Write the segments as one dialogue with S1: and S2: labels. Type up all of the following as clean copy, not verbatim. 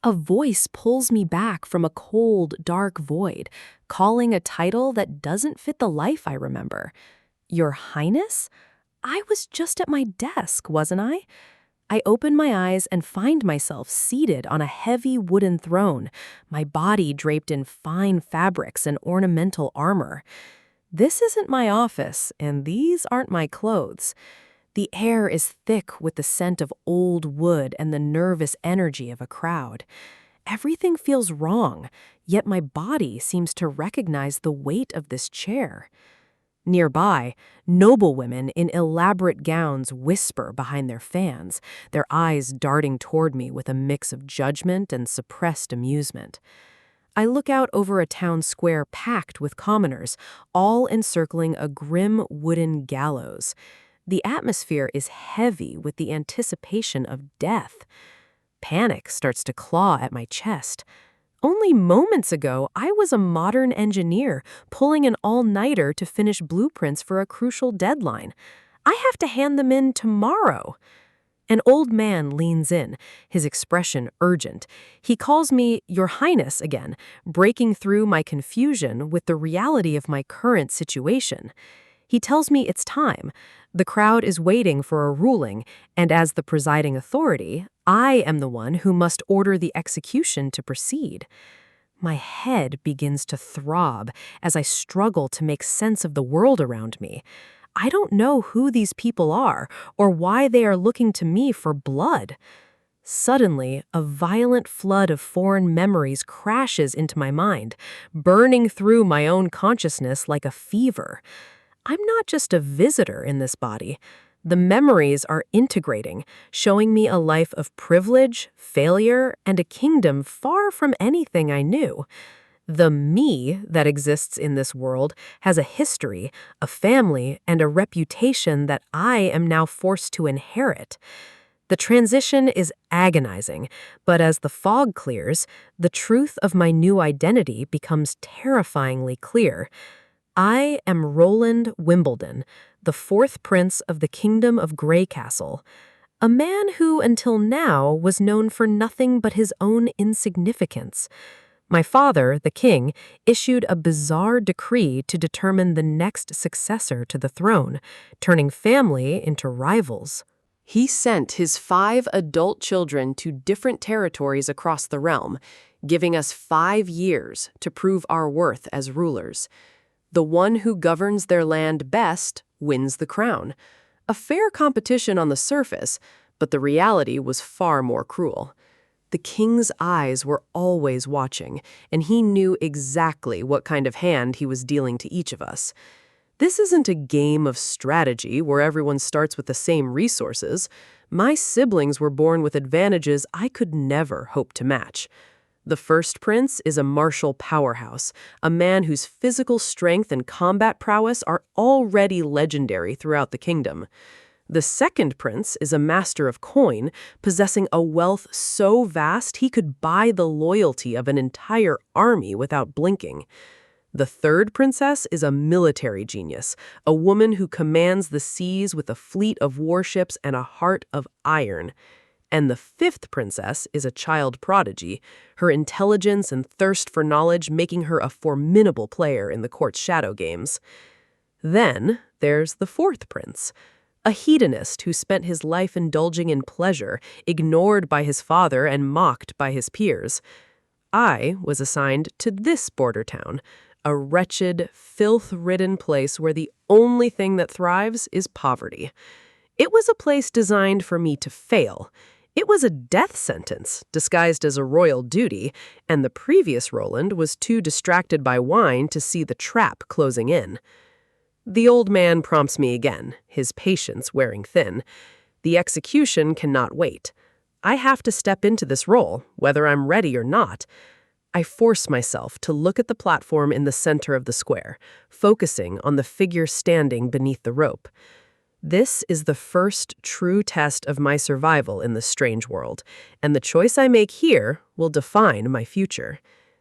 S1: A voice pulls me back from a cold, dark void, calling a title that doesn't fit the life I remember. Your Highness? I was just at my desk, wasn't I? I open my eyes and find myself seated on a heavy wooden throne, my body draped in fine fabrics and ornamental armor. This isn't my office, and these aren't my clothes. The air is thick with the scent of old wood and the nervous energy of a crowd. Everything feels wrong, yet my body seems to recognize the weight of this chair. Nearby, noblewomen in elaborate gowns whisper behind their fans, their eyes darting toward me with a mix of judgment and suppressed amusement. I look out over a town square packed with commoners, all encircling a grim wooden gallows. The atmosphere is heavy with the anticipation of death. Panic starts to claw at my chest. Only moments ago, I was a modern engineer pulling an all-nighter to finish blueprints for a crucial deadline. I have to hand them in tomorrow. An old man leans in, his expression urgent. He calls me Your Highness again, breaking through my confusion with the reality of my current situation. He tells me it's time. The crowd is waiting for a ruling, and as the presiding authority, I am the one who must order the execution to proceed. My head begins to throb as I struggle to make sense of the world around me. I don't know who these people are or why they are looking to me for blood. Suddenly, a violent flood of foreign memories crashes into my mind, burning through my own consciousness like a fever. I'm not just a visitor in this body. The memories are integrating, showing me a life of privilege, failure, and a kingdom far from anything I knew. The me that exists in this world has a history, a family, and a reputation that I am now forced to inherit. The transition is agonizing, but as the fog clears, the truth of my new identity becomes terrifyingly clear. I am Roland Wimbledon, the fourth prince of the Kingdom of Greycastle, a man who until now was known for nothing but his own insignificance. My father, the king, issued a bizarre decree to determine the next successor to the throne, turning family into rivals. He sent his 5 adult children to different territories across the realm, giving us 5 years to prove our worth as rulers. The one who governs their land best wins the crown. A fair competition on the surface, but the reality was far more cruel. The king's eyes were always watching, and he knew exactly what kind of hand he was dealing to each of us. This isn't a game of strategy where everyone starts with the same resources. My siblings were born with advantages I could never hope to match. The first prince is a martial powerhouse, a man whose physical strength and combat prowess are already legendary throughout the kingdom. The second prince is a master of coin, possessing a wealth so vast he could buy the loyalty of an entire army without blinking. The third princess is a military genius, a woman who commands the seas with a fleet of warships and a heart of iron. And the fifth princess is a child prodigy, her intelligence and thirst for knowledge making her a formidable player in the court's shadow games. Then there's the fourth prince, a hedonist who spent his life indulging in pleasure, ignored by his father and mocked by his peers. I was assigned to this border town, a wretched, filth-ridden place where the only thing that thrives is poverty. It was a place designed for me to fail. It was a death sentence, disguised as a royal duty, and the previous Roland was too distracted by wine to see the trap closing in. The old man prompts me again, his patience wearing thin. The execution cannot wait. I have to step into this role, whether I'm ready or not. I force myself to look at the platform in the center of the square, focusing on the figure standing beneath the rope. This is the first true test of my survival in this strange world, and the choice I make here will define my future.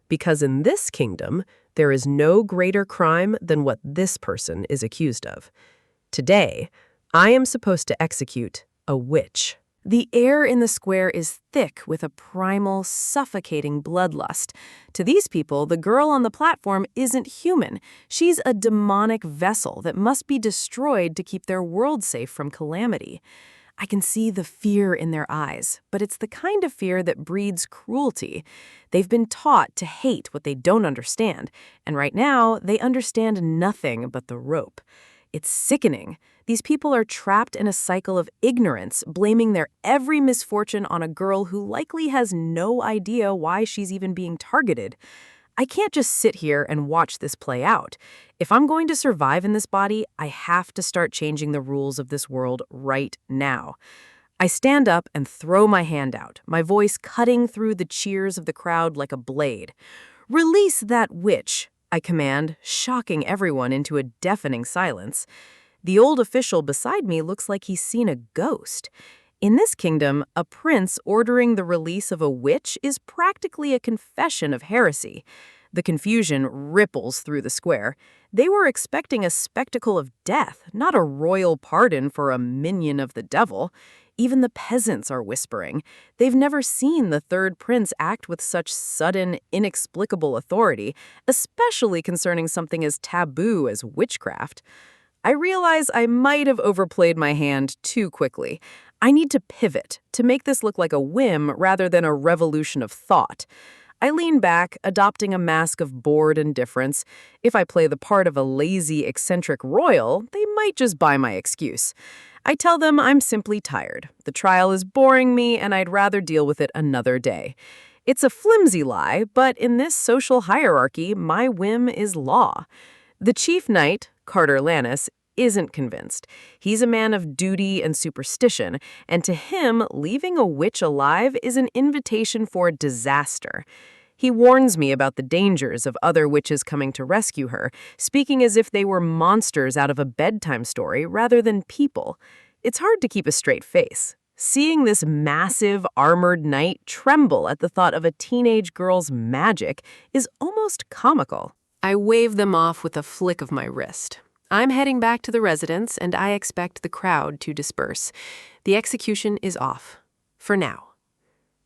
S1: Because in this kingdom, there is no greater crime than what this person is accused of. Today, I am supposed to execute a witch. The air in the square is thick with a primal, suffocating bloodlust. To these people, the girl on the platform isn't human. She's a demonic vessel that must be destroyed to keep their world safe from calamity. I can see the fear in their eyes, but it's the kind of fear that breeds cruelty. They've been taught to hate what they don't understand, and right now, they understand nothing but the rope. It's sickening. These people are trapped in a cycle of ignorance, blaming their every misfortune on a girl who likely has no idea why she's even being targeted. I can't just sit here and watch this play out. If I'm going to survive in this body, I have to start changing the rules of this world right now. I stand up and throw my hand out, my voice cutting through the cheers of the crowd like a blade. "Release that witch," I command, shocking everyone into a deafening silence. The old official beside me looks like he's seen a ghost. In this kingdom, a prince ordering the release of a witch is practically a confession of heresy. The confusion ripples through the square. They were expecting a spectacle of death, not a royal pardon for a minion of the devil. Even the peasants are whispering. They've never seen the third prince act with such sudden, inexplicable authority, especially concerning something as taboo as witchcraft. I realize I might have overplayed my hand too quickly. I need to pivot, to make this look like a whim rather than a revolution of thought. I lean back, adopting a mask of bored indifference. If I play the part of a lazy, eccentric royal, they might just buy my excuse. I tell them I'm simply tired. The trial is boring me, and I'd rather deal with it another day. It's a flimsy lie, but in this social hierarchy, my whim is law. The chief knight, Carter Lannis, isn't convinced. He's a man of duty and superstition, and to him, leaving a witch alive is an invitation for disaster. He warns me about the dangers of other witches coming to rescue her, speaking as if they were monsters out of a bedtime story rather than people. It's hard to keep a straight face. Seeing this massive, armored knight tremble at the thought of a teenage girl's magic is almost comical. I wave them off with a flick of my wrist. I'm heading back to the residence, and I expect the crowd to disperse. The execution is off. For now.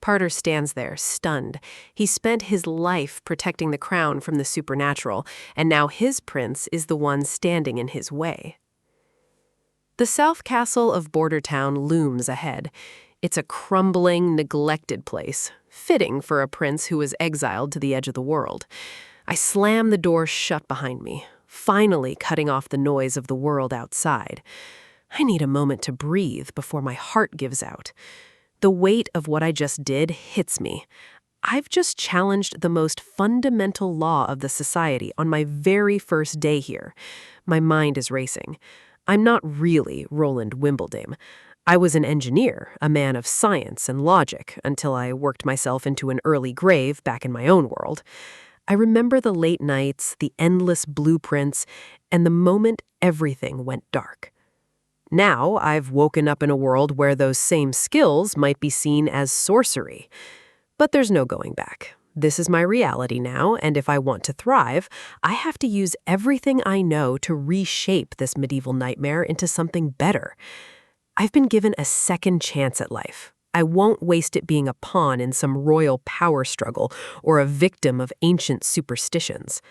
S1: Carter stands there, stunned. He spent his life protecting the crown from the supernatural, and now his prince is the one standing in his way. The south castle of Border Town looms ahead. It's a crumbling, neglected place, fitting for a prince who was exiled to the edge of the world. I slam the door shut behind me, finally cutting off the noise of the world outside. I need a moment to breathe before my heart gives out. The weight of what I just did hits me. I've just challenged the most fundamental law of the society on my very first day here. My mind is racing. I'm not really Roland Wimbledon. I was an engineer, a man of science and logic, until I worked myself into an early grave back in my own world. I remember the late nights, the endless blueprints, and the moment everything went dark. Now I've woken up in a world where those same skills might be seen as sorcery. But there's no going back. This is my reality now, and if I want to thrive, I have to use everything I know to reshape this medieval nightmare into something better. I've been given a second chance at life. I won't waste it being a pawn in some royal power struggle or a victim of ancient superstitions.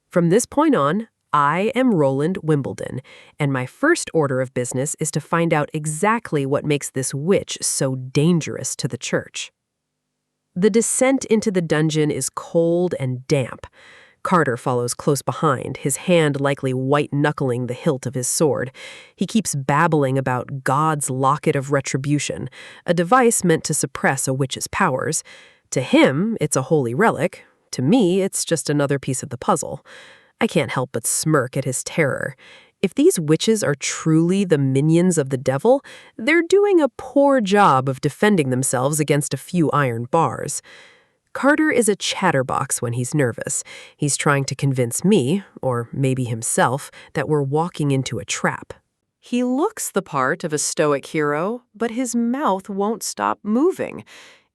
S1: From this point on, I am Roland Wimbledon, and my first order of business is to find out exactly what makes this witch so dangerous to the church. The descent into the dungeon is cold and damp. Carter follows close behind, his hand likely white-knuckling the hilt of his sword. He keeps babbling about God's locket of retribution, a device meant to suppress a witch's powers. To him, it's a holy relic. To me, it's just another piece of the puzzle. I can't help but smirk at his terror. If these witches are truly the minions of the devil, they're doing a poor job of defending themselves against a few iron bars. Carter is a chatterbox when he's nervous. He's trying to convince me, or maybe himself, that we're walking into a trap. He looks the part of a stoic hero, but his mouth won't stop moving.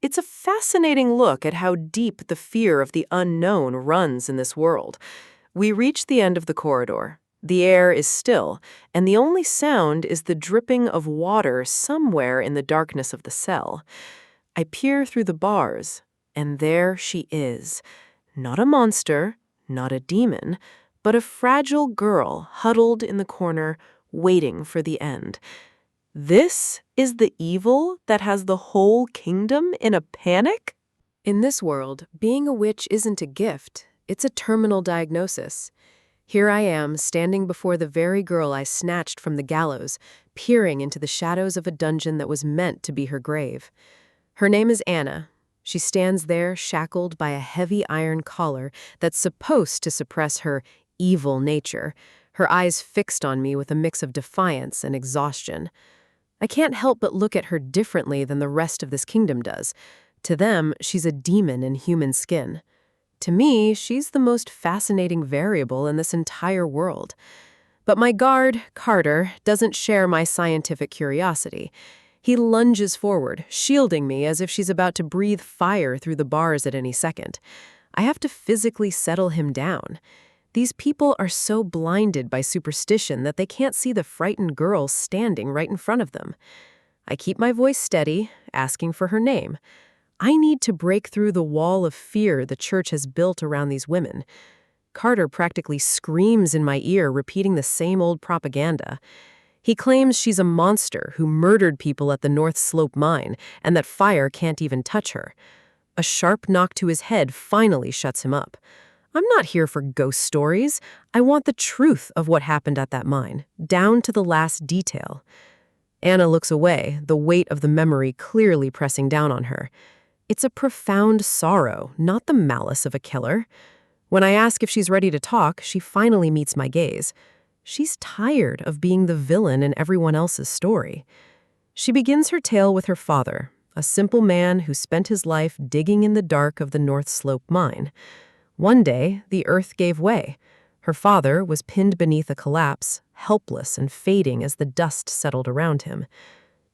S1: It's a fascinating look at how deep the fear of the unknown runs in this world. We reach the end of the corridor. The air is still, and the only sound is the dripping of water somewhere in the darkness of the cell. I peer through the bars, and there she is. Not a monster, not a demon, but a fragile girl huddled in the corner, waiting for the end. This is the evil that has the whole kingdom in a panic? In this world, being a witch isn't a gift, it's a terminal diagnosis. Here I am, standing before the very girl I snatched from the gallows, peering into the shadows of a dungeon that was meant to be her grave. Her name is Anna. She stands there, shackled by a heavy iron collar that's supposed to suppress her evil nature, her eyes fixed on me with a mix of defiance and exhaustion. I can't help but look at her differently than the rest of this kingdom does. To them, she's a demon in human skin. To me, she's the most fascinating variable in this entire world. But my guard, Carter, doesn't share my scientific curiosity. He lunges forward, shielding me as if she's about to breathe fire through the bars at any second. I have to physically settle him down. These people are so blinded by superstition that they can't see the frightened girl standing right in front of them. I keep my voice steady, asking for her name. I need to break through the wall of fear the church has built around these women. Carter practically screams in my ear, repeating the same old propaganda. He claims she's a monster who murdered people at the North Slope mine and that fire can't even touch her. A sharp knock to his head finally shuts him up. I'm not here for ghost stories. I want the truth of what happened at that mine, down to the last detail. Anna looks away, the weight of the memory clearly pressing down on her. It's a profound sorrow, not the malice of a killer. When I ask if she's ready to talk, she finally meets my gaze. She's tired of being the villain in everyone else's story. She begins her tale with her father, a simple man who spent his life digging in the dark of the North Slope mine. One day, the earth gave way. Her father was pinned beneath a collapse, helpless and fading as the dust settled around him.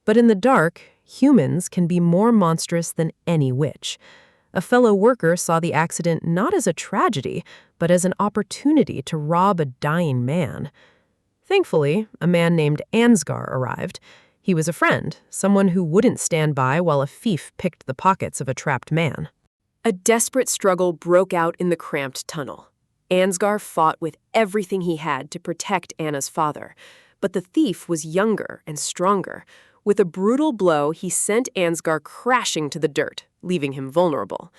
S1: But in the dark, humans can be more monstrous than any witch. A fellow worker saw the accident not as a tragedy, but as an opportunity to rob a dying man. Thankfully, a man named Ansgar arrived. He was a friend, someone who wouldn't stand by while a thief picked the pockets of a trapped man. A desperate struggle broke out in the cramped tunnel. Ansgar fought with everything he had to protect Anna's father, but the thief was younger and stronger. With a brutal blow, he sent Ansgar crashing to the dirt, leaving him vulnerable.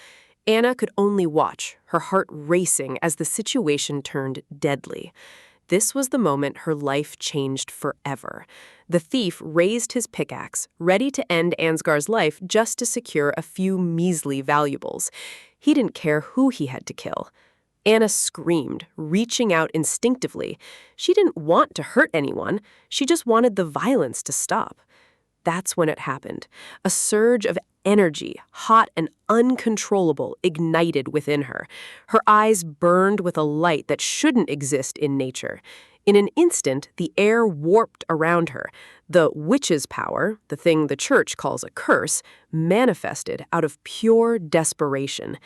S1: Anna could only watch, her heart racing as the situation turned deadly. This was the moment her life changed forever. The thief raised his pickaxe, ready to end Ansgar's life just to secure a few measly valuables. He didn't care who he had to kill. Anna screamed, reaching out instinctively. She didn't want to hurt anyone. She just wanted the violence to stop. That's when it happened. A surge of energy, hot and uncontrollable, ignited within her. Her eyes burned with a light that shouldn't exist in nature. In an instant, the air warped around her. The witch's power, the thing the church calls a curse, manifested out of pure desperation.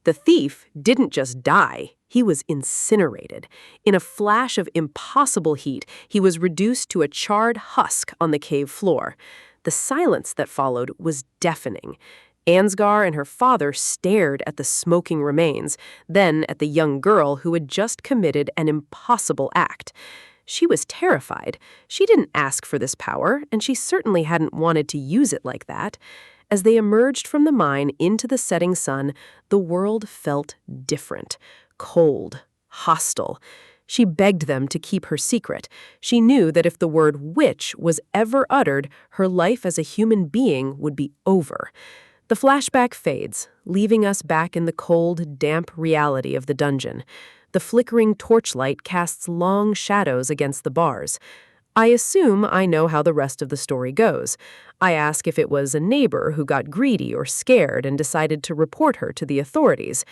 S1: The thief didn't just die, he was incinerated. In a flash of impossible heat, he was reduced to a charred husk on the cave floor. The silence that followed was deafening. Ansgar and her father stared at the smoking remains, then at the young girl who had just committed an impossible act. She was terrified. She didn't ask for this power, and she certainly hadn't wanted to use it like that. As they emerged from the mine into the setting sun, the world felt different, cold, hostile. She begged them to keep her secret. She knew that if the word witch was ever uttered, her life as a human being would be over. The flashback fades, leaving us back in the cold, damp reality of the dungeon. The flickering torchlight casts long shadows against the bars. I assume I know how the rest of the story goes. I ask if it was a neighbor who got greedy or scared and decided to report her to the authorities.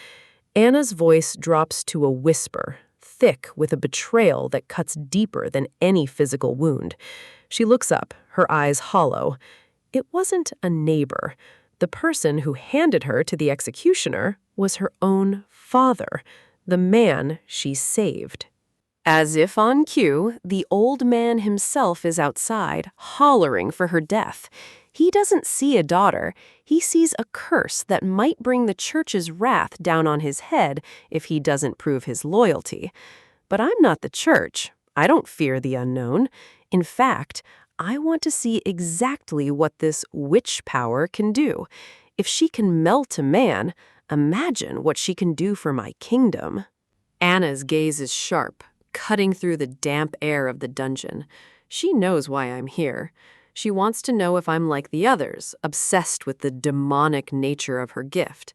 S1: Anna's voice drops to a whisper, thick with a betrayal that cuts deeper than any physical wound. She looks up, her eyes hollow. It wasn't a neighbor. The person who handed her to the executioner was her own father, the man she saved. As if on cue, the old man himself is outside, hollering for her death. He doesn't see a daughter. He sees a curse that might bring the church's wrath down on his head if he doesn't prove his loyalty. But I'm not the church. I don't fear the unknown. In fact, I want to see exactly what this witch power can do. If she can melt a man, imagine what she can do for my kingdom. Anna's gaze is sharp, cutting through the damp air of the dungeon. She knows why I'm here. She wants to know if I'm like the others, obsessed with the demonic nature of her gift.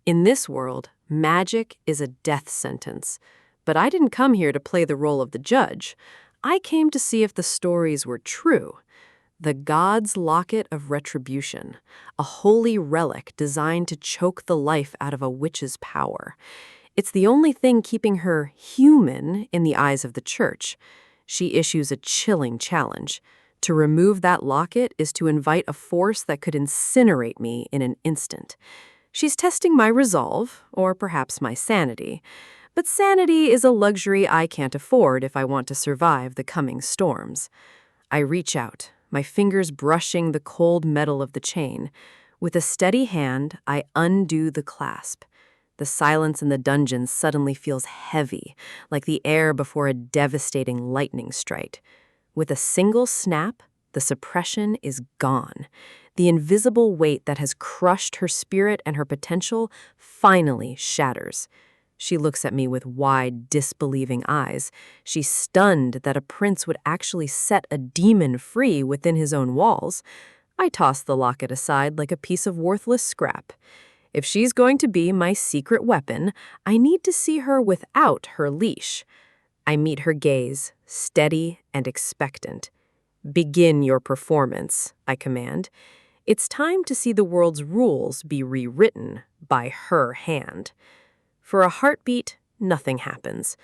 S1: In this world, magic is a death sentence. But I didn't come here to play the role of the judge. I came to see if the stories were true. The God's Locket of Retribution, a holy relic designed to choke the life out of a witch's power. It's the only thing keeping her human in the eyes of the church. She issues a chilling challenge. To remove that locket is to invite a force that could incinerate me in an instant. She's testing my resolve, or perhaps my sanity. But sanity is a luxury I can't afford if I want to survive the coming storms. I reach out, my fingers brushing the cold metal of the chain. With a steady hand, I undo the clasp. The silence in the dungeon suddenly feels heavy, like the air before a devastating lightning strike. With a single snap, the suppression is gone. The invisible weight that has crushed her spirit and her potential finally shatters. She looks at me with wide, disbelieving eyes. She's stunned that a prince would actually set a demon free within his own walls. I toss the locket aside like a piece of worthless scrap. If she's going to be my secret weapon, I need to see her without her leash. I meet her gaze, steady and expectant. "Begin your performance," I command. It's time to see the world's rules be rewritten by her hand. For a heartbeat, nothing happens.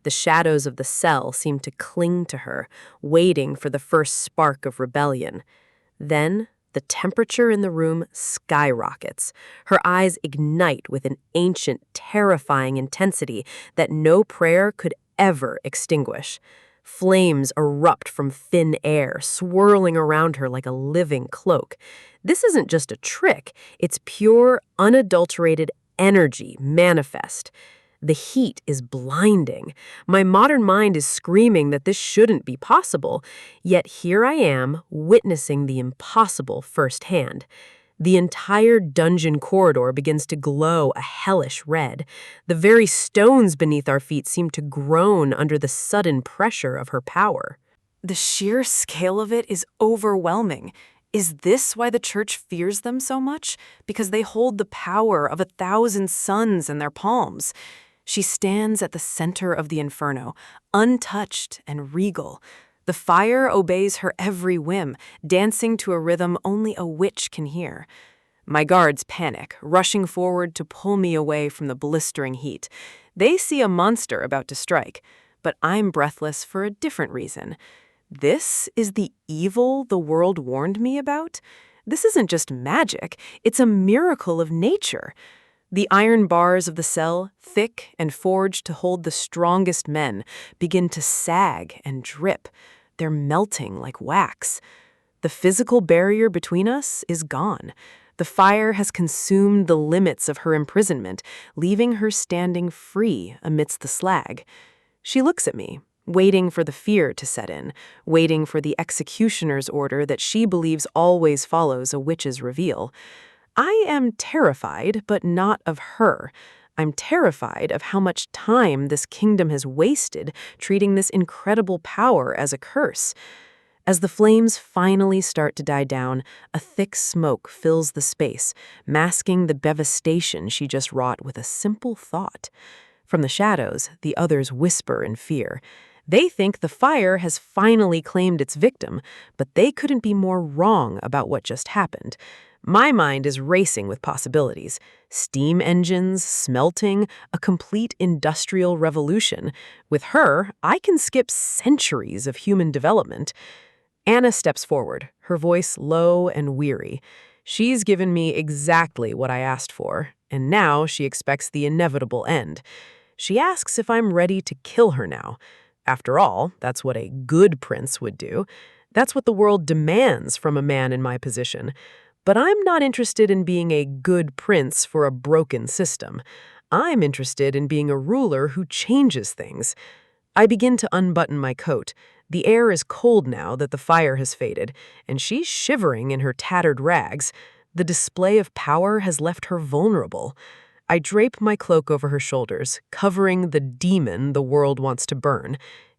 S1: The shadows of the cell seem to cling to her, waiting for the first spark of rebellion. Then, the temperature in the room skyrockets. Her eyes ignite with an ancient, terrifying intensity that no prayer could ever extinguish. Flames erupt from thin air, swirling around her like a living cloak. This isn't just a trick, it's pure, unadulterated energy manifest. The heat is blinding. My modern mind is screaming that this shouldn't be possible, yet here I am, witnessing the impossible firsthand. The entire dungeon corridor begins to glow a hellish red. The very stones beneath our feet seem to groan under the sudden pressure of her power. The sheer scale of it is overwhelming. Is this why the church fears them so much? Because they hold the power of 1,000 suns in their palms. She stands at the center of the inferno, untouched and regal. The fire obeys her every whim, dancing to a rhythm only a witch can hear. My guards panic, rushing forward to pull me away from the blistering heat. They see a monster about to strike, but I'm breathless for a different reason. This is the evil the world warned me about? This isn't just magic, it's a miracle of nature. The iron bars of the cell, thick and forged to hold the strongest men, begin to sag and drip. They're melting like wax. The physical barrier between us is gone. The fire has consumed the limits of her imprisonment, leaving her standing free amidst the slag. She looks at me, waiting for the fear to set in, waiting for the executioner's order that she believes always follows a witch's reveal. I am terrified, but not of her. I'm terrified of how much time this kingdom has wasted treating this incredible power as a curse. As the flames finally start to die down, a thick smoke fills the space, masking the devastation she just wrought with a simple thought. From the shadows, the others whisper in fear. They think the fire has finally claimed its victim, but they couldn't be more wrong about what just happened. My mind is racing with possibilities. Steam engines, smelting, a complete industrial revolution. With her, I can skip centuries of human development. Anna steps forward, her voice low and weary. She's given me exactly what I asked for, and now she expects the inevitable end. She asks if I'm ready to kill her now.
S2: After all, that's what a good prince would do. That's what the world demands from a man in my position. But I'm not interested in being a good prince for a broken system. I'm interested in being a ruler who changes things. I begin to unbutton my coat. The air is cold now that the fire has faded, and she's shivering in her tattered rags. The display of power has left her vulnerable. I drape my cloak over her shoulders, covering the demon the world wants to burn.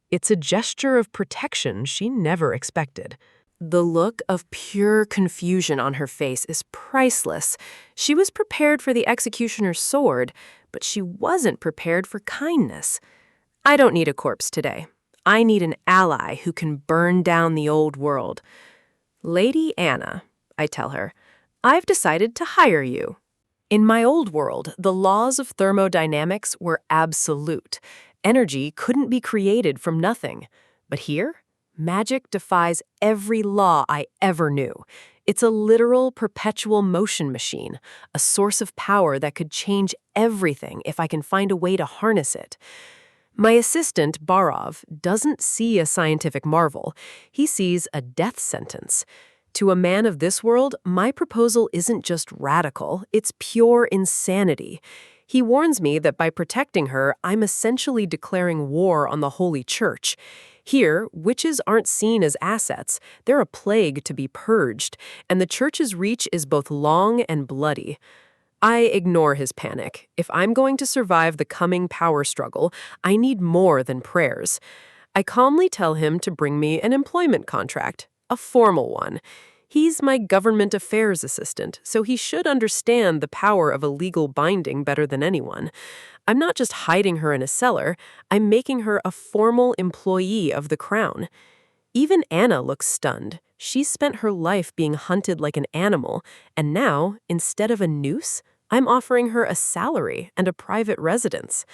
S2: It's a gesture of protection she never expected.
S1: The look of pure confusion on her face is priceless. She was prepared for the executioner's sword, but she wasn't prepared for kindness. I don't need a corpse today. I need an ally who can burn down the old world. Lady Anna, I tell her, I've decided to hire you. In my old world, the laws of thermodynamics were absolute. Energy couldn't be created from nothing. But here, magic defies every law I ever knew. It's a literal perpetual motion machine, a source of power that could change everything if I can find a way to harness it. My assistant, Barov, doesn't see a scientific marvel. He sees a death sentence. To a man of this world, my proposal isn't just radical, it's pure insanity. He warns me that by protecting her, I'm essentially declaring war on the Holy Church. Here, witches aren't seen as assets. They're a plague to be purged, and the Church's reach is both long and bloody. I ignore his panic. If I'm going to survive the coming power struggle, I need more than prayers. I calmly tell him to bring me an employment contract, a formal one. He's my government affairs assistant, so he should understand the power of a legal binding better than anyone. I'm not just hiding her in a cellar, I'm making her a formal employee of the crown. Even Anna looks stunned. She's spent her life being hunted like an animal, and now, instead of a noose, I'm offering her a salary and a private residence.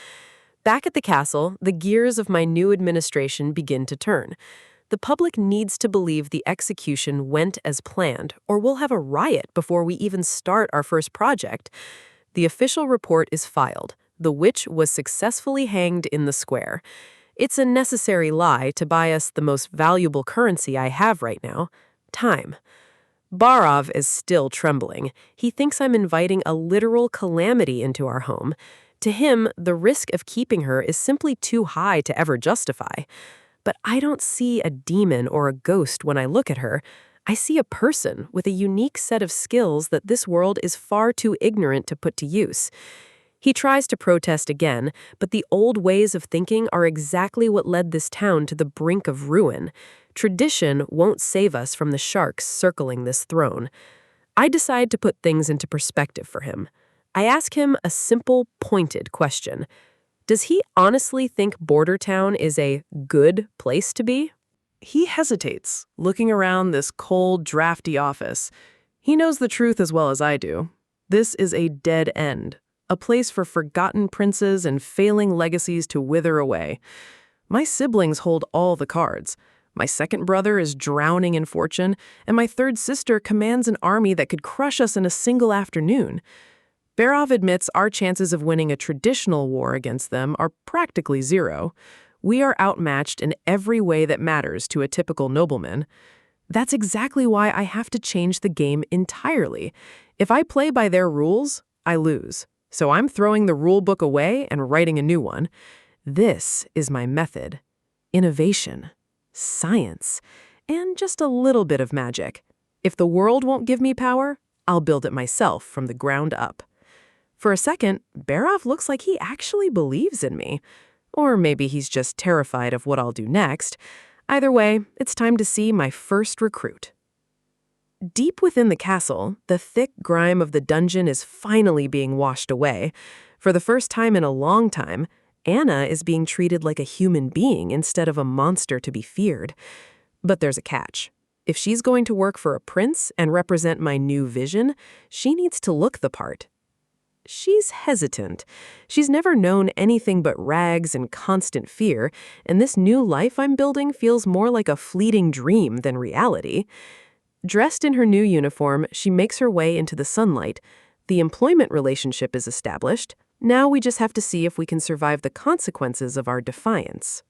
S1: Back at the castle, the gears of my new administration begin to turn. The public needs to believe the execution went as planned, or we'll have a riot before we even start our first project. The official report is filed. The witch was successfully hanged in the square. It's a necessary lie to buy us the most valuable currency I have right now, time. Barov is still trembling. He thinks I'm inviting a literal calamity into our home. To him, the risk of keeping her is simply too high to ever justify. But I don't see a demon or a ghost when I look at her. I see a person with a unique set of skills that this world is far too ignorant to put to use. He tries to protest again, but the old ways of thinking are exactly what led this town to the brink of ruin. Tradition won't save us from the sharks circling this throne. I decide to put things into perspective for him. I ask him a simple, pointed question. Does he honestly think Border Town is a good place to be?
S2: He hesitates, looking around this cold, drafty office. He knows the truth as well as I do. This is a dead end, a place for forgotten princes and failing legacies to wither away. My siblings hold all the cards. My second brother is drowning in fortune, and my third sister commands an army that could crush us in a single afternoon. Barov admits our chances of winning a traditional war against them are practically zero. We are outmatched in every way that matters to a typical nobleman. That's exactly why I have to change the game entirely. If I play by their rules, I lose. So I'm throwing the rule book away and writing a new one. This is my method. Innovation, science, and just a little bit of magic. If the world won't give me power, I'll build it myself from the ground up. For a second, Barov looks like he actually believes in me. Or maybe he's just terrified of what I'll do next. Either way, it's time to see my first recruit. Deep within the castle, the thick grime of the dungeon is finally being washed away. For the first time in a long time, Anna is being treated like a human being instead of a monster to be feared. But there's a catch. If she's going to work for a prince and represent my new vision, she needs to look the part. She's hesitant. She's never known anything but rags and constant fear, and this new life I'm building feels more like a fleeting dream than reality. Dressed in her new uniform, she makes her way into the sunlight. The employment relationship is established. Now we just have to see if we can survive the consequences of our defiance.